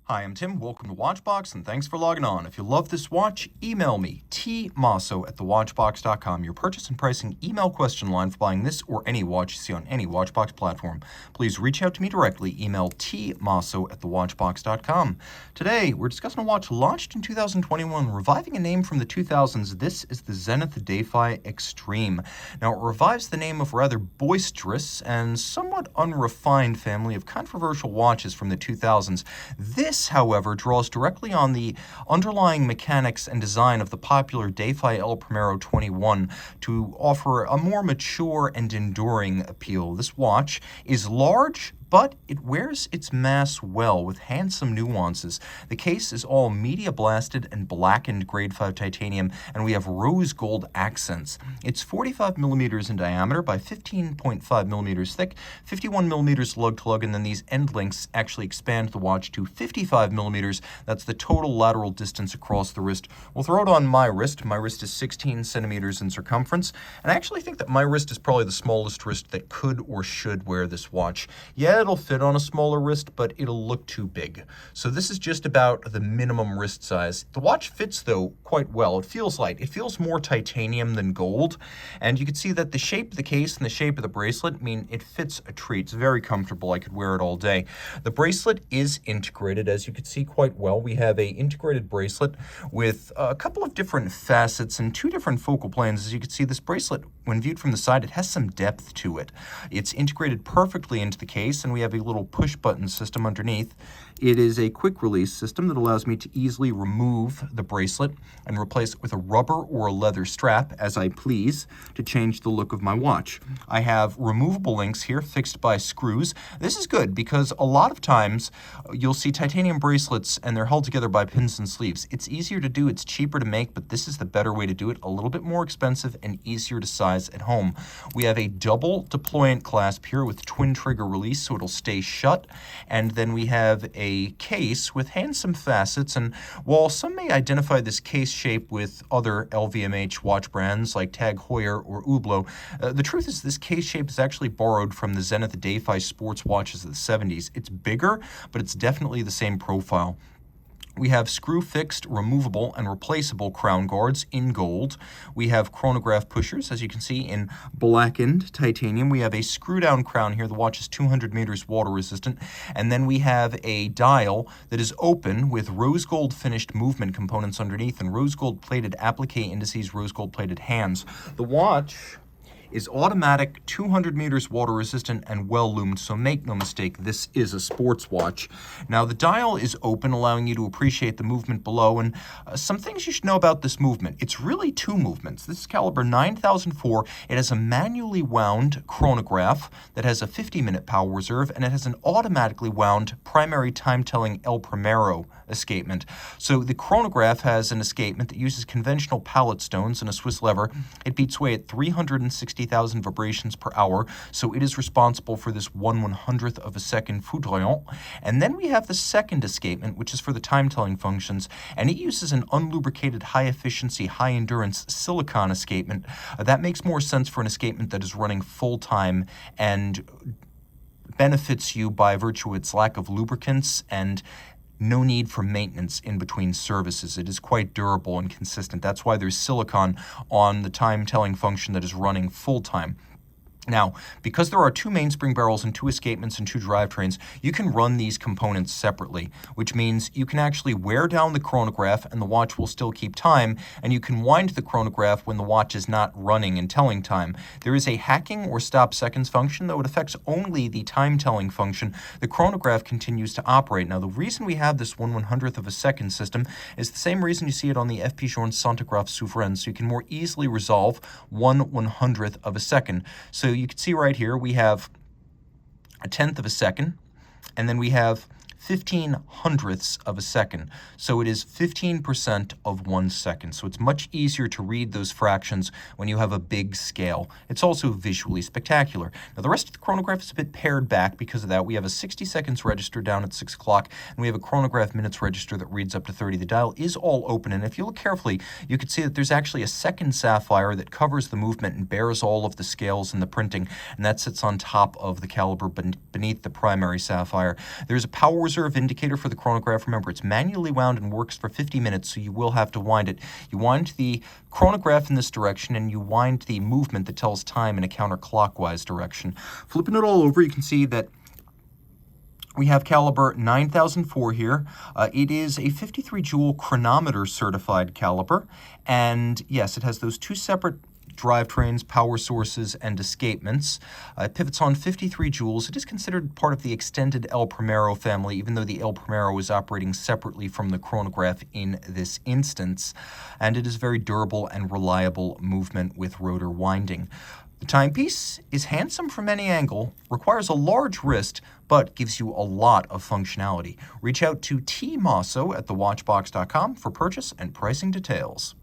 Hi, I'm Tim. Welcome to Watchbox, and thanks for logging on. If you love this watch, email me, tmosso@thewatchbox.com. Your purchase and pricing email question line for buying this or any watch you see on any Watchbox platform. Please reach out to me directly. Email tmosso@thewatchbox.com. Today, we're discussing a watch launched in 2021, reviving a name from the 2000s. This is the Zenith Defy Extreme. Now, it revives the name of a rather boisterous and somewhat unrefined family of controversial watches from the 2000s. This, however, draws directly on the underlying mechanics and design of the popular Defy El Primero 21 to offer a more mature and enduring appeal. This watch is large, but it wears its mass well with handsome nuances. The case is all media blasted and blackened grade 5 titanium, and we have rose gold accents. It's 45 millimeters in diameter by 15.5 millimeters thick, 51 millimeters lug-to-lug, and then these end links actually expand the watch to 55 millimeters. That's the total lateral distance across the wrist. We'll throw it on my wrist. My wrist is 16 centimeters in circumference, and I actually think that my wrist is probably the smallest wrist that could or should wear this watch. Yeah, it'll fit on a smaller wrist, but it'll look too big. So this is just about the minimum wrist size. The watch fits, though, quite well. It feels light. It feels more titanium than gold, and you can see that the shape of the case and the shape of the bracelet mean it fits a treat. It's very comfortable. I could wear it all day. The bracelet is integrated, as you can see quite well. We have a integrated bracelet with a couple of different facets and two different focal planes. As you can see, this bracelet, when viewed from the side, it has some depth to it. It's integrated perfectly into the case, and we have a little push button system underneath. It is a quick release system that allows me to easily remove the bracelet and replace it with a rubber or a leather strap as I please to change the look of my watch. I have removable links here fixed by screws. This is good because a lot of times you'll see titanium bracelets and they're held together by pins and sleeves. It's easier to do, it's cheaper to make, but this is the better way to do it. A little bit more expensive and easier to size at home. We have a double deployant clasp here with twin trigger release, so it'll stay shut, and then we have a case with handsome facets. And while some may identify this case shape with other LVMH watch brands like Tag Heuer or Hublot, the truth is this case shape is actually borrowed from the Zenith Defy sports watches of the 70s. It's bigger, but it's definitely the same profile. We have screw-fixed, removable, and replaceable crown guards in gold. We have chronograph pushers, as you can see, in blackened titanium. We have a screw-down crown here. The watch is 200 meters water-resistant. And then we have a dial that is open with rose gold finished movement components underneath and rose gold plated applique indices, rose gold plated hands. The watch is automatic, 200 meters water resistant, and well loomed, so make no mistake, this is a sports watch. Now the dial is open, allowing you to appreciate the movement below, and some things you should know about this movement. It's really two movements. This is caliber 9004. It has a manually wound chronograph that has a 50-minute power reserve, and it has an automatically wound primary time-telling El Primero escapement. So the chronograph has an escapement that uses conventional pallet stones and a Swiss lever. It beats away at 360,000 vibrations per hour, so it is responsible for this 1/100th of a second foudroyant. And then we have the second escapement, which is for the time-telling functions, and it uses an unlubricated, high-efficiency, high-endurance silicon escapement. That makes more sense for an escapement that is running full-time and benefits you by virtue of its lack of lubricants and no need for maintenance in between services. It is quite durable and consistent. That's why there's silicon on the time-telling function that is running full-time. Now, because there are two mainspring barrels and two escapements and two drivetrains, you can run these components separately, which means you can actually wear down the chronograph and the watch will still keep time, and you can wind the chronograph when the watch is not running and telling time. There is a hacking or stop seconds function, though it affects only the time-telling function. The chronograph continues to operate. Now, the reason we have this 1/100th of a second system is the same reason you see it on the FP Journe Sonograph Souverain, so you can more easily resolve 1/100th of a second. So you can see right here we have a 1/10 of a second, and then we have 15/100ths of a second. So it is 15% of 1 second. So it's much easier to read those fractions when you have a big scale. It's also visually spectacular. Now the rest of the chronograph is a bit pared back because of that. We have a 60 seconds register down at 6 o'clock, and we have a chronograph minutes register that reads up to 30. The dial is all open, and if you look carefully, you can see that there's actually a second sapphire that covers the movement and bears all of the scales and the printing, and that sits on top of the caliber beneath the primary sapphire. There's a power reserve indicator for the chronograph. Remember, it's manually wound and works for 50 minutes, so you will have to wind it. You wind the chronograph in this direction, and you wind the movement that tells time in a counterclockwise direction. Flipping it all over, you can see that we have caliber 9004 here. It is a 53 joule chronometer certified caliber, and yes, it has those two separate drivetrains, power sources, and escapements. It pivots on 53 joules. It is considered part of the extended El Primero family, even though the El Primero is operating separately from the chronograph in this instance, and it is very durable and reliable movement with rotor winding. The timepiece is handsome from any angle, requires a large wrist, but gives you a lot of functionality. Reach out to Team Mosso at thewatchbox.com for purchase and pricing details.